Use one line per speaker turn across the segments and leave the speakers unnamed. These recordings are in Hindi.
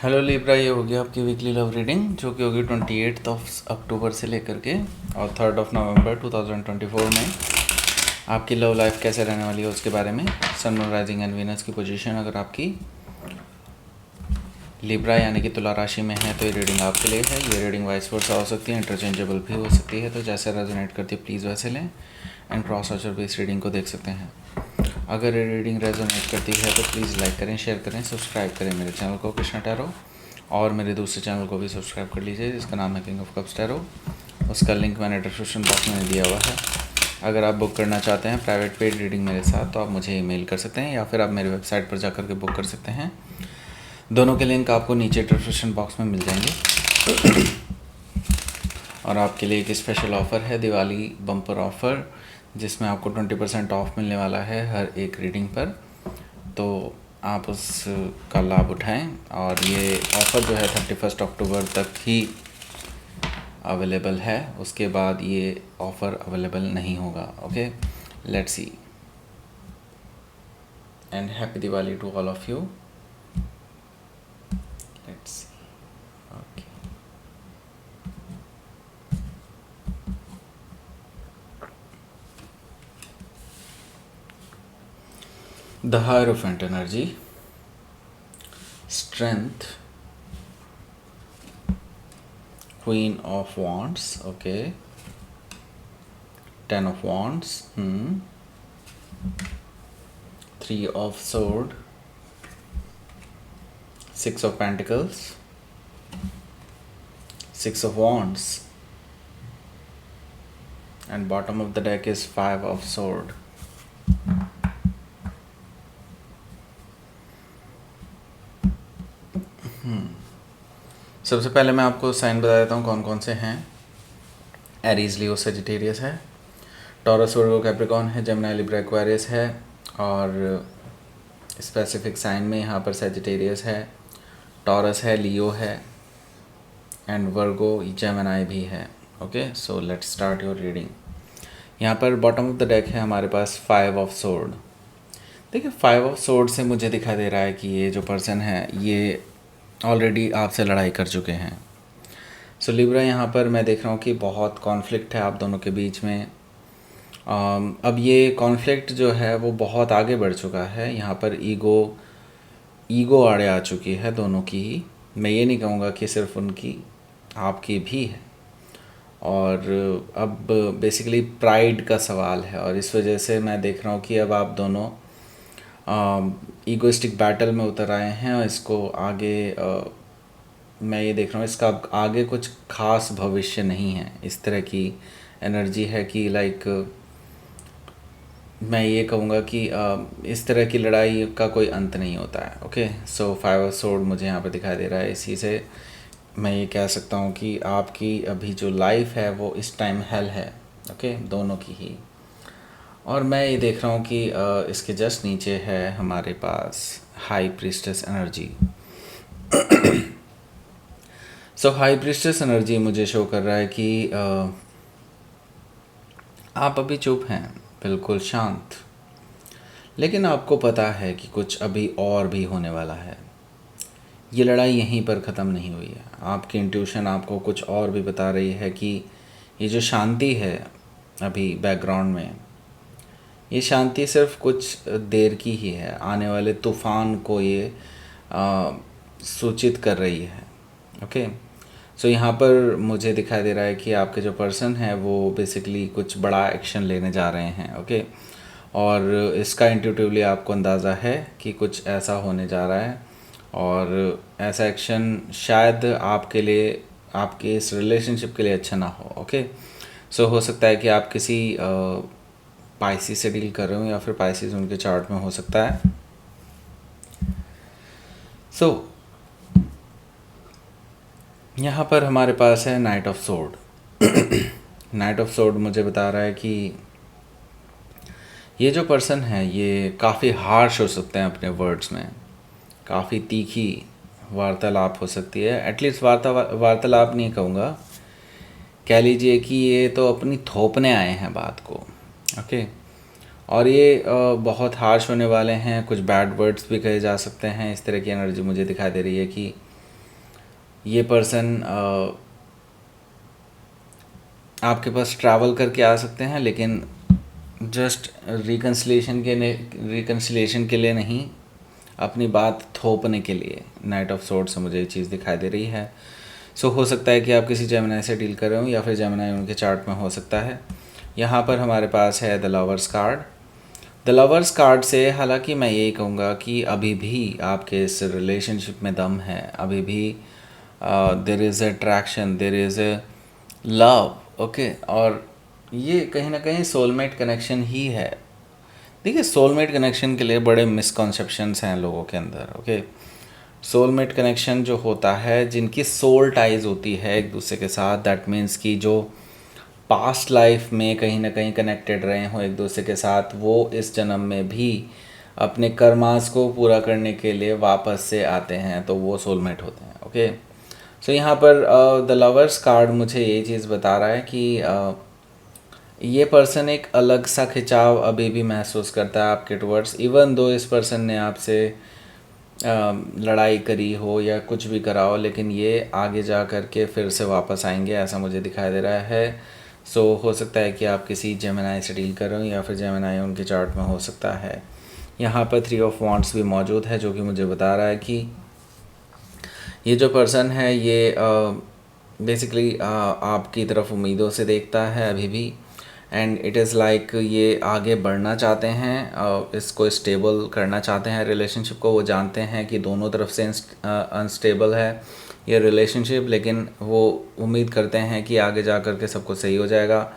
हेलो लिब्रा, ये हो गया आपकी वीकली लव रीडिंग जो कि होगी 28 अक्टूबर से लेकर के और 3 नवंबर 2024 में आपकी लव लाइफ कैसे रहने वाली है उसके बारे में। Sun moon rising and Venus की पोजीशन अगर आपकी लिब्रा यानी कि तुला राशि में है तो ये रीडिंग आपके लिए है। ये रीडिंग वाइस वर्सा हो सकती है, इंटरचेंजेबल भी हो सकती है, तो जैसे रेजोनेट करती है प्लीज़ वैसे लें एंड क्रॉस वॉचर भी इस रीडिंग को देख सकते हैं। अगर ये रीडिंग रेजोनेट करती है तो प्लीज़ लाइक करें, शेयर करें, सब्सक्राइब करें मेरे चैनल को कृष्णा टैरो, और मेरे दूसरे चैनल को भी सब्सक्राइब कर लीजिए जिसका नाम है किंग ऑफ कप्स टैरो। उसका लिंक मैंने डिस्क्रिप्शन बॉक्स में दिया हुआ है। अगर आप बुक करना चाहते हैं प्राइवेट पेड रीडिंग मेरे साथ तो आप मुझे ईमेल कर सकते हैं या फिर आप मेरी वेबसाइट पर जाकर के बुक कर सकते हैं। दोनों के लिंक आपको नीचे डिस्क्रिप्शन बॉक्स में मिल जाएंगे। और आपके लिए एक स्पेशल ऑफ़र है, दिवाली बम्पर ऑफ़र, जिसमें आपको 20% ऑफ मिलने वाला है हर एक रीडिंग पर, तो आप उसका लाभ उठाएं। और ये ऑफ़र जो है 31 अक्टूबर तक ही अवेलेबल है, उसके बाद ये ऑफ़र अवेलेबल नहीं होगा। Okay, let's see and happy Diwali to all of you. Let's see. Okay, the hierophant energy, strength, queen of wands, okay, 10 of wands, 3 of sword, 6 of pentacles, 6 of wands, and bottom of the deck is 5 of sword. सबसे पहले मैं आपको साइन बता देता हूँ कौन कौन से हैं। एरीज, लियो, सेजिटेरियस है, टॉरस, वर्गो, कैप्रिकॉर्न है, जेमिनी, लिब्रा, एक्वेरियस है, और स्पेसिफिक साइन में यहाँ पर सेजिटेरियस है, टॉरस है, लियो है, एंड वर्गो, जेमिनी भी है। Okay, so let's start your reading. यहाँ पर बॉटम ऑफ द डेक है हमारे पास 5 ऑफ सोर्ड। देखिए 5 ऑफ सोर्ड से मुझे दिखाई दे रहा है कि ये जो पर्सन है ये ऑलरेडी आपसे लड़ाई कर चुके हैं। सो लिब्रा, यहाँ पर मैं देख रहा हूँ कि बहुत कॉन्फ्लिक्ट है आप दोनों के बीच में। अब ये कॉन्फ्लिक्ट जो है वो बहुत आगे बढ़ चुका है। यहाँ पर ईगो आड़े आ चुकी है दोनों की ही। मैं ये नहीं कहूँगा कि सिर्फ उनकी, आपकी भी है। और अब बेसिकली प्राइड का सवाल है, और इस वजह से मैं देख रहा हूँ कि अब आप दोनों ईगोइस्टिक बैटल में उतर आए हैं। और इसको आगे मैं ये देख रहा हूँ इसका आगे कुछ खास भविष्य नहीं है। इस तरह की एनर्जी है कि लाइक मैं ये कहूँगा कि इस तरह की लड़ाई का कोई अंत नहीं होता है। ओके, सो 5 ऑफ सोर्ड मुझे यहाँ पे दिखाई दे रहा है। इसी से मैं ये कह सकता हूँ कि आपकी अभी जो लाइफ है वो इस टाइम हेल है। ओके, दोनों की ही। और मैं ये देख रहा हूँ कि इसके जस्ट नीचे है हमारे पास हाई प्रीस्टेस एनर्जी। सो हाई प्रीस्टेस एनर्जी मुझे शो कर रहा है कि आप अभी चुप हैं, बिल्कुल शांत, लेकिन आपको पता है कि कुछ अभी और भी होने वाला है। ये लड़ाई यहीं पर ख़त्म नहीं हुई है। आपकी इंट्यूशन आपको कुछ और भी बता रही है कि ये जो शांति है अभी बैकग्राउंड में, ये शांति सिर्फ कुछ देर की ही है। आने वाले तूफ़ान को ये सूचित कर रही है। ओके, सो यहाँ पर मुझे दिखाई दे रहा है कि आपके जो पर्सन है वो बेसिकली कुछ बड़ा एक्शन लेने जा रहे हैं। ओके, और इसका इंट्यूटिवली आपको अंदाज़ा है कि कुछ ऐसा होने जा रहा है, और ऐसा एक्शन शायद आपके लिए, आपके इस रिलेशनशिप के लिए अच्छा ना हो। ओके, सो हो सकता है कि आप किसी पाइसी से डील कर रहे हो या फिर पाइसीज उनके चार्ट में हो सकता है। सो यहाँ पर हमारे पास है night of sword. Night of sword मुझे बता रहा है कि ये जो पर्सन है ये काफ़ी हार्श हो सकते हैं अपने वर्ड्स में, काफ़ी तीखी वार्तालाप हो सकती है। एटलीस्ट वार्तालाप नहीं कहूँगा, कह लीजिए कि ये तो अपनी थोपने आए हैं बात को। ओके, और ये बहुत हार्श होने वाले हैं, कुछ बैड वर्ड्स भी कहे जा सकते हैं। इस तरह की एनर्जी मुझे दिखाई दे रही है कि ये पर्सन आपके पास ट्रैवल करके आ सकते हैं, लेकिन जस्ट रिकन्सिलेशन के लिए नहीं, अपनी बात थोपने के लिए। नाइट ऑफ सोर्ड से मुझे ये चीज़ दिखाई दे रही है। सो हो सकता है कि आप किसी जेमिनाई से डील कर रहे हो, या फिर जेमिनाई उनके चार्ट में हो सकता है। यहाँ पर हमारे पास है the lovers card. The lovers card से हालांकि मैं यही कहूँगा कि अभी भी आपके इस रिलेशनशिप में दम है, अभी भी there is attraction, there is a love, okay. और ये कहीं ना कहीं सोलमेट कनेक्शन ही है। देखिए, सोलमेट कनेक्शन के लिए बड़े मिसकॉन्सेप्शंस हैं लोगों के अंदर, ओके। सोलमेट कनेक्शन जो होता है, जिनकी सोल टाइज होती है एक दूसरे के साथ, दैट मीन्स कि जो पास्ट लाइफ में कहीं ना कहीं कनेक्टेड रहे हों एक दूसरे के साथ, वो इस जन्म में भी अपने कर्मास को पूरा करने के लिए वापस से आते हैं, तो वो सोलमेट होते हैं, ओके। सो यहाँ पर द लवर्स कार्ड मुझे ये चीज़ बता रहा है कि ये पर्सन एक अलग सा खिंचाव अभी भी महसूस करता है आपके टुवर्ड्स, इवन दो इस पर्सन ने आपसे लड़ाई करी हो या कुछ भी करा हो, लेकिन ये आगे जा कर के फिर से वापस आएंगे, ऐसा मुझे दिखाई दे रहा है। सो हो सकता है कि आप किसी जेमिनाई से डील कर रहे हो, या फिर जेमिनाई उनके चार्ट में हो सकता है। यहाँ पर 3 ऑफ वांड्स भी मौजूद है, जो कि मुझे बता रहा है कि ये जो पर्सन है ये बेसिकली आपकी तरफ उम्मीदों से देखता है अभी भी, एंड इट इज़ लाइक ये आगे बढ़ना चाहते हैं, इसको स्टेबल करना चाहते हैं रिलेशनशिप को। वो जानते हैं कि दोनों तरफ से अनस्टेबल है ये रिलेशनशिप, लेकिन वो उम्मीद करते हैं कि आगे जा कर के सब कुछ सही हो जाएगा,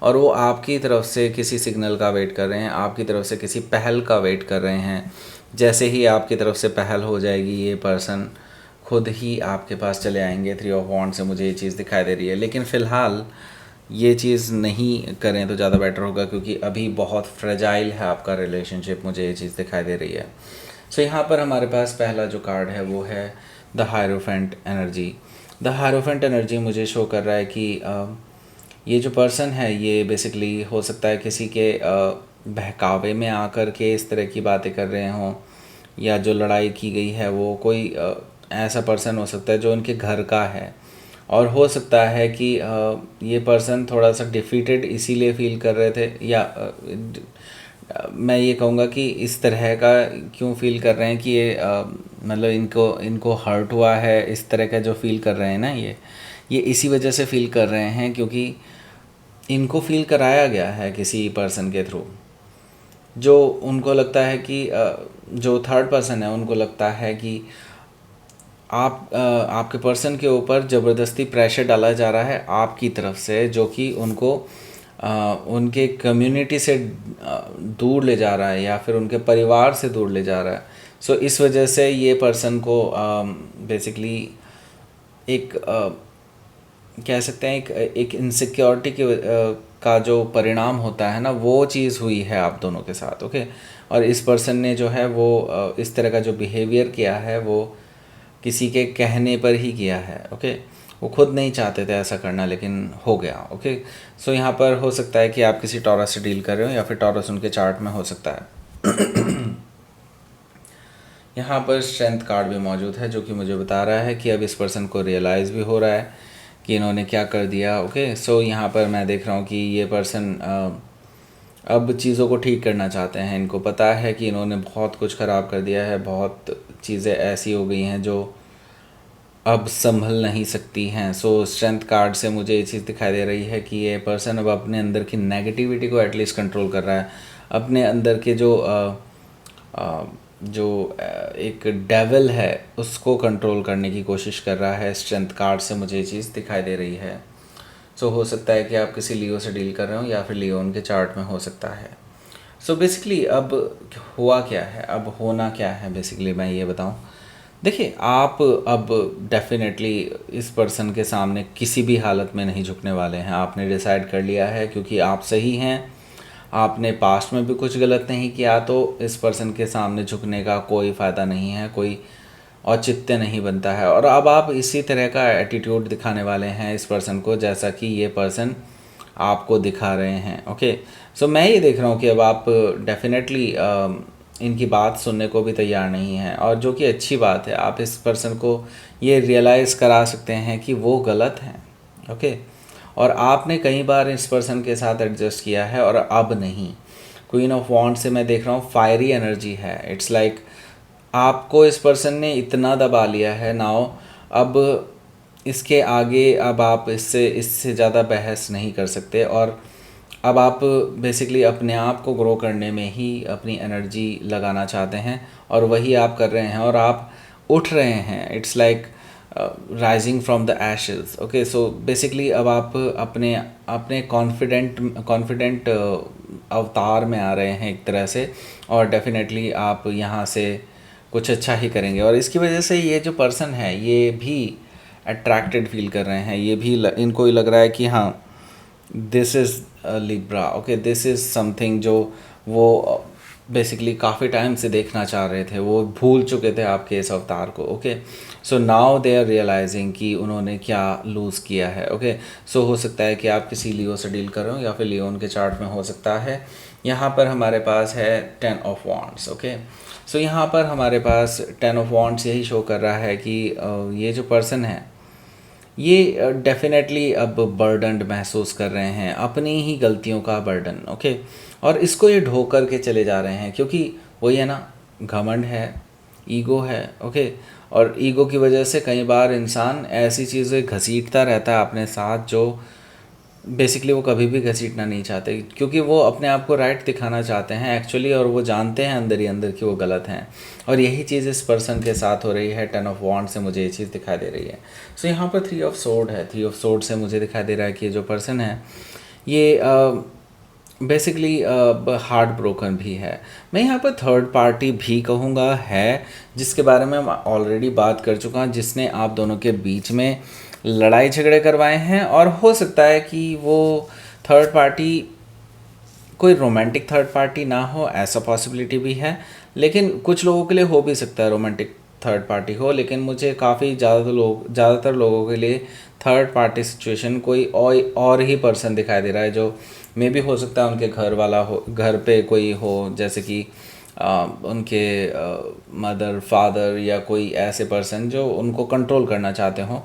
और वो आपकी तरफ से किसी सिग्नल का वेट कर रहे हैं, आपकी तरफ से किसी पहल का वेट कर रहे हैं। जैसे ही आपकी तरफ से पहल हो जाएगी, ये पर्सन खुद ही आपके पास चले आएंगे। 3 ऑफ वांड से मुझे ये चीज़ दिखाई दे रही है, लेकिन फ़िलहाल ये चीज़ नहीं करें तो ज़्यादा बेटर होगा, क्योंकि अभी बहुत फ्रेजाइल है आपका रिलेशनशिप, मुझे ये चीज़ दिखाई दे रही है। सो यहाँ पर हमारे पास पहला जो कार्ड है वो है the hierophant energy. The hierophant energy मुझे शो कर रहा है कि ये जो पर्सन है ये बेसिकली हो सकता है किसी के बहकावे में आकर के इस तरह की बातें कर रहे हों, या जो लड़ाई की गई है वो कोई ऐसा पर्सन हो सकता है जो उनके घर का है, और हो सकता है कि ये पर्सन थोड़ा सा डिफीटेड इसीलिए फील कर रहे थे, या मैं ये कहूँगा कि इस तरह का क्यों फील कर रहे हैं कि ये मतलब इनको हर्ट हुआ है, इस तरह का जो फील कर रहे हैं ना, ये इसी वजह से फील कर रहे हैं क्योंकि इनको फील कराया गया है किसी पर्सन के थ्रू, जो उनको लगता है कि जो थर्ड पर्सन है उनको लगता है कि आपके पर्सन के ऊपर ज़बरदस्ती प्रेशर डाला जा रहा है आपकी तरफ से, जो कि उनको उनके कम्युनिटी से दूर ले जा रहा है, या फिर उनके परिवार से दूर ले जा रहा है। सो इस वजह से ये पर्सन को बेसिकली एक कह सकते हैं एक इनसिक्योरिटी का जो परिणाम होता है ना, वो चीज़ हुई है आप दोनों के साथ, ओके। और इस पर्सन ने जो है वो इस तरह का जो बिहेवियर किया है वो किसी के कहने पर ही किया है, ओके। वो खुद नहीं चाहते थे ऐसा करना, लेकिन हो गया, ओके। सो यहाँ पर हो सकता है कि आप किसी टॉरस से डील कर रहे हो, या फिर टॉरस उनके चार्ट में हो सकता है। यहाँ पर स्ट्रेंथ कार्ड भी मौजूद है, जो कि मुझे बता रहा है कि अब इस पर्सन को रियलाइज़ भी हो रहा है कि इन्होंने क्या कर दिया, ओके। सो यहाँ पर मैं देख रहा हूँ कि ये पर्सन अब चीज़ों को ठीक करना चाहते हैं। इनको पता है कि इन्होंने बहुत कुछ ख़राब कर दिया है, बहुत चीज़ें ऐसी हो गई हैं जो अब संभल नहीं सकती हैं। सो स्ट्रेंथ कार्ड से मुझे ये चीज़ दिखाई दे रही है कि ये पर्सन अब अपने अंदर की नेगेटिविटी को एटलीस्ट कंट्रोल कर रहा है, अपने अंदर के जो एक डेविल है उसको कंट्रोल करने की कोशिश कर रहा है। स्ट्रेंथ कार्ड से मुझे ये चीज़ दिखाई दे रही है। सो हो सकता है कि आप किसी लियो से डील कर रहे हो, या फिर लियो उनके चार्ट में हो सकता है। सो बेसिकली अब हुआ क्या है, अब होना क्या है, बेसिकली मैं ये बताऊं। देखिए, आप अब डेफिनेटली इस पर्सन के सामने किसी भी हालत में नहीं झुकने वाले हैं। आपने डिसाइड कर लिया है, क्योंकि आप सही हैं, आपने पास्ट में भी कुछ गलत नहीं किया, तो इस पर्सन के सामने झुकने का कोई फ़ायदा नहीं है, कोई औचित्य नहीं बनता है। और अब आप इसी तरह का एटीट्यूड दिखाने वाले हैं इस पर्सन को, जैसा कि ये पर्सन आपको दिखा रहे हैं, ओके। सो मैं ये देख रहा हूँ कि अब आप डेफिनेटली इनकी बात सुनने को भी तैयार नहीं है, और जो कि अच्छी बात है। आप इस पर्सन को ये रियलाइज़ करा सकते हैं कि वो गलत हैं, ओके। और आपने कई बार इस पर्सन के साथ एडजस्ट किया है और अब नहीं। क्वीन ऑफ वॉन्ड से मैं देख रहा हूँ फायरी एनर्जी है। इट्स लाइक आपको इस पर्सन ने इतना दबा लिया है नाउ, अब इसके आगे अब आप इससे ज़्यादा बहस नहीं कर सकते, और अब आप बेसिकली अपने आप को ग्रो करने में ही अपनी एनर्जी लगाना चाहते हैं, और वही आप कर रहे हैं, और आप उठ रहे हैं। It's like rising from the ashes, okay. So basically अब आप अपने अपने कॉन्फिडेंट अवतार में आ रहे हैं एक तरह से, और डेफिनेटली आप यहाँ से कुछ अच्छा ही करेंगे। और इसकी वजह से ये जो पर्सन है ये भी अट्रैक्टेड फील कर रहे हैं, ये भी इनको ही लग रहा है कि हाँ this is Libra, okay, this is something जो वो बेसिकली काफ़ी टाइम से देखना चाह रहे थे, वो भूल चुके थे आपके इस अवतार को, okay. So now they are realizing कि उन्होंने क्या लूज़ किया है, ओके। सो हो सकता है कि आप किसी लियो से डील कर रहे हो, या फिर लियो उनके चार्ट में हो सकता है। यहाँ पर हमारे पास है 10 ऑफ वॉन्ड्स, ओके। सो यहाँ पर हमारे पास 10 ऑफ वॉन्ड्स यही शो कर रहा है कि ये जो पर्सन है ये डेफिनेटली अब बर्डनड महसूस कर रहे हैं, अपनी ही गलतियों का बर्डन, ओके। और इसको ये ढो कर के चले जा रहे हैं, क्योंकि वही है ना, घमंड है, ईगो है, ओके। और ईगो की वजह से कई बार इंसान ऐसी चीज़ें घसीटता रहता है अपने साथ जो बेसिकली वो कभी भी घसीटना नहीं चाहते, क्योंकि वो अपने आप को राइट दिखाना चाहते हैं एक्चुअली, और वो जानते हैं अंदर ही अंदर कि वो गलत हैं। और यही चीज़ इस पर्सन के साथ हो रही है। 10 ऑफ वॉन्ड से मुझे ये चीज़ दिखाई दे रही है। सो यहाँ पर 3 ऑफ सोर्ड है। 3 ऑफ सोर्ड से मुझे दिखाई दे रहा है कि ये जो पर्सन है ये बेसिकली हार्ट ब्रोकन भी है। मैं यहाँ पर थर्ड पार्टी भी कहूँगा है, जिसके बारे में मैं ऑलरेडी बात कर चुका हूँ, जिसने आप दोनों के बीच में लड़ाई झगड़े करवाए हैं। और हो सकता है कि वो थर्ड पार्टी कोई रोमांटिक थर्ड पार्टी ना हो, ऐसा पॉसिबिलिटी भी है, लेकिन कुछ लोगों के लिए हो भी सकता है रोमांटिक थर्ड पार्टी हो। लेकिन मुझे काफ़ी ज़्यादातर लोगों के लिए थर्ड पार्टी सिचुएशन कोई और ही पर्सन दिखाई दे रहा है, जो मे भी हो सकता है उनके घर वाला हो, घर पे कोई हो, जैसे कि उनके मदर फादर, या कोई ऐसे पर्सन जो उनको कंट्रोल करना चाहते हों।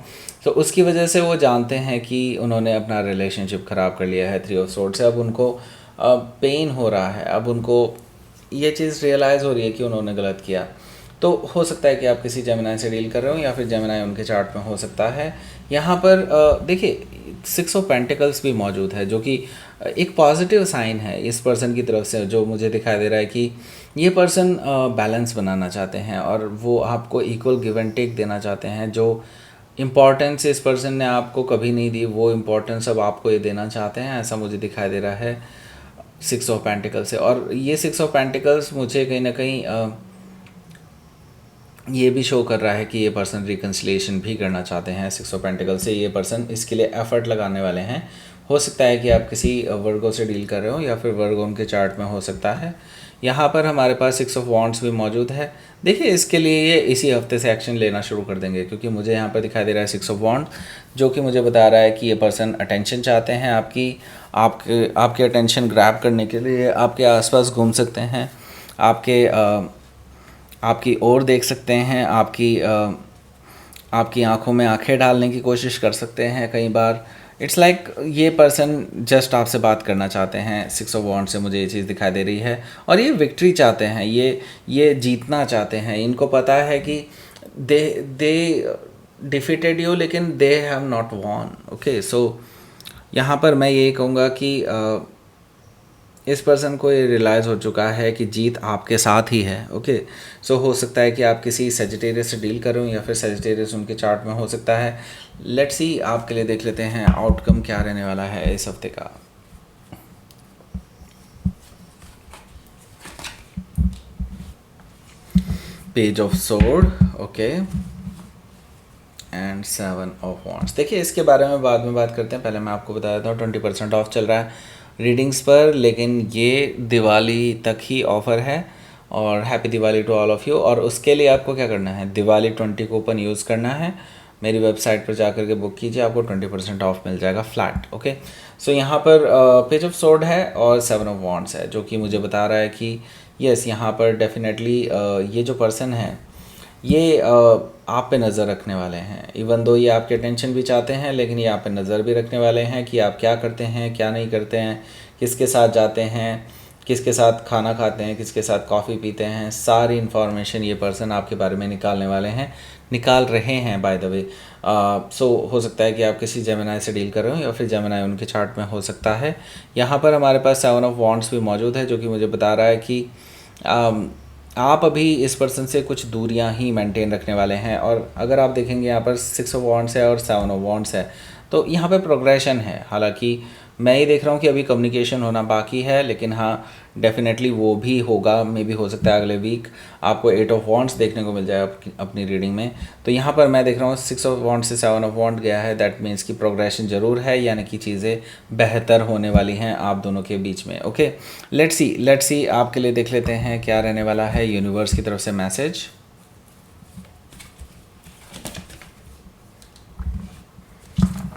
तो उसकी वजह से वो जानते हैं कि उन्होंने अपना रिलेशनशिप ख़राब कर लिया है 3 ऑफ सोर्ड से। अब उनको पेन हो रहा है, अब उनको ये चीज़ रियलाइज़ हो रही है कि उन्होंने गलत किया। तो हो सकता है कि आप किसी जेमिनाई से डील कर रहे हो, या फिर जेमिनाई उनके चार्ट में हो सकता है। यहाँ पर देखिए 6 ऑफ पेंटिकल्स भी मौजूद है, जो कि एक पॉजिटिव साइन है इस पर्सन की तरफ से, जो मुझे दिखाई दे रहा है कि ये पर्सन बैलेंस बनाना चाहते हैं, और वो आपको इक्वल गिव एंड टेक देना चाहते हैं। जो इम्पोर्टेंस इस पर्सन ने आपको कभी नहीं दी, वो इम्पोर्टेंस अब आपको ये देना चाहते हैं, ऐसा मुझे दिखाई दे रहा है 6 ऑफ पेंटिकल्स से। और ये 6 ऑफ पेंटिकल्स मुझे कहीं ना कहीं ये भी शो कर रहा है कि ये पर्सन रिकन्सिलिएशन भी करना चाहते हैं 6 ऑफ पेंटिकल से। ये पर्सन इसके लिए एफर्ट लगाने वाले हैं। हो सकता है कि आप किसी वर्गो से डील कर रहे हो, या फिर वर्गो उनके चार्ट में हो सकता है। यहाँ पर हमारे पास 6 ऑफ वॉन्ड्स भी मौजूद है। देखिए इसके लिए ये इसी हफ्ते से एक्शन लेना शुरू कर देंगे, क्योंकि मुझे यहाँ पर दिखाई दे रहा है 6 ऑफ वॉन्ड, जो कि मुझे बता रहा है कि ये पर्सन अटेंशन चाहते हैं आपके अटेंशन ग्रैब करने के लिए आपके आसपास घूम सकते हैं, आपकी ओर देख सकते हैं, आपकी आंखों में आंखें डालने की कोशिश कर सकते हैं कई बार। इट्स लाइक ये पर्सन जस्ट आपसे बात करना चाहते हैं। 6 ऑफ वॉन्ड से मुझे ये चीज़ दिखाई दे रही है, और ये विक्ट्री चाहते हैं, ये जीतना चाहते हैं। इनको पता है कि दे डिफीटेड यू, लेकिन they have not won, okay. So यहाँ पर मैं ये कहूँगा कि इस पर्सन को ये रियलाइज़ हो चुका है कि जीत आपके साथ ही है, ओके। सो हो सकता है कि आप किसी सेजिटेरियस से डील करो, या फिर सेजिटेरियस उनके चार्ट में हो सकता है। लेट्स सी, आपके लिए देख लेते हैं आउटकम क्या रहने वाला है इस हफ्ते का। Page of sword, okay, and 7 of wands. देखिए इसके बारे में बाद में बात करते हैं, पहले मैं आपको बता देता हूँ 20% ऑफ चल रहा है रीडिंग्स पर, लेकिन ये दिवाली तक ही ऑफ़र है। और happy Diwali to all of you. और उसके लिए आपको क्या करना है, दिवाली 20 कूपन यूज़ करना है। मेरी वेबसाइट पर जाकर के बुक कीजिए, आपको 20% ऑफ मिल जाएगा फ्लैट, ओके। सो यहाँ पर पेज ऑफ सोर्ड है और 7 ऑफ वॉन्ड्स है, जो कि मुझे बता रहा है कि यस यहाँ पर डेफिनेटली ये जो पर्सन है ये आप पे नज़र रखने वाले हैं। इवन दो ये आपके अटेंशन भी चाहते हैं, लेकिन ये आप पे नज़र भी रखने वाले हैं कि आप क्या करते हैं, क्या नहीं करते हैं, किसके साथ जाते हैं, किसके साथ खाना खाते हैं, किसके साथ कॉफ़ी पीते हैं। सारी इन्फॉर्मेशन ये पर्सन आपके बारे में निकालने वाले हैं, निकाल रहे हैं बाय द वे। सो हो सकता है कि आप किसी जेमिनाई से डील कर रहे हो या फिर जेमिनाई उनके चार्ट में हो सकता है। यहाँ पर हमारे पास 7 ऑफ वॉन्ड्स भी मौजूद है, जो कि मुझे बता रहा है कि आप अभी इस पर्सन से कुछ दूरियां ही मेंटेन रखने वाले हैं। और अगर आप देखेंगे यहाँ पर 6 ऑफ वॉन्ड्स है और 7 ऑफ वॉन्ड्स है, तो यहाँ पे प्रोग्रेशन है। हालांकि मैं ये देख रहा हूँ कि अभी कम्युनिकेशन होना बाकी है, लेकिन हाँ डेफिनेटली वो भी होगा। मे भी हो सकता है अगले वीक आपको 8 ऑफ वॉन्ड्स देखने को मिल जाए अपनी रीडिंग में। तो यहाँ पर मैं देख रहा हूँ 6 ऑफ वॉन्ड से 7 ऑफ वॉन्ड गया है। दैट मीन्स कि प्रोग्रेशन ज़रूर है, यानी कि चीज़ें बेहतर होने वाली हैं आप दोनों के बीच में। ओके, लेट्स सी आपके लिए देख लेते हैं क्या रहने वाला है यूनिवर्स की तरफ से मैसेज।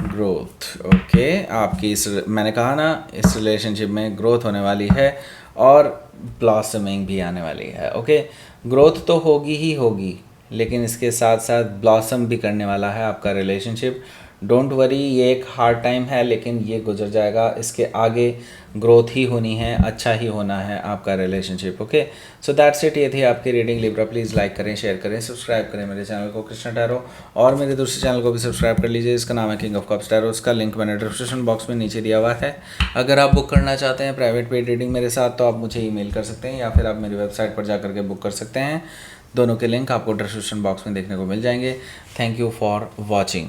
ग्रोथ, ओके, आपकी इस मैंने कहा ना इस रिलेशनशिप में ग्रोथ होने वाली है और ब्लॉसमिंग भी आने वाली है। ओके, ग्रोथ तो होगी ही होगी, लेकिन इसके साथ साथ ब्लॉसम भी करने वाला है आपका रिलेशनशिप। डोंट वरी, ये एक हार्ड टाइम है लेकिन ये गुजर जाएगा। इसके आगे ग्रोथ ही होनी है, अच्छा ही होना है आपका relationship. Okay, so that's it. ये थी आपकी रीडिंग लिब्रा। प्लीज़ लाइक करें, शेयर करें, सब्सक्राइब करें मेरे चैनल को कृष्णा टैरो, और मेरे दूसरे चैनल को भी सब्सक्राइब कर लीजिए। इसका नाम है किंग ऑफ कप्स टैरो। इसका लिंक मैंने डिस्क्रिप्शन बॉक्स में नीचे दिया हुआ है। अगर आप बुक करना चाहते हैं प्राइवेट पेड रीडिंग मेरे साथ, तो आप मुझे ईमेल कर सकते हैं या फिर आप मेरी वेबसाइट पर जा करके बुक कर सकते हैं। दोनों के लिंक आपको डिस्क्रिप्शन बॉक्स में देखने को मिल जाएंगे। Thank you for watching.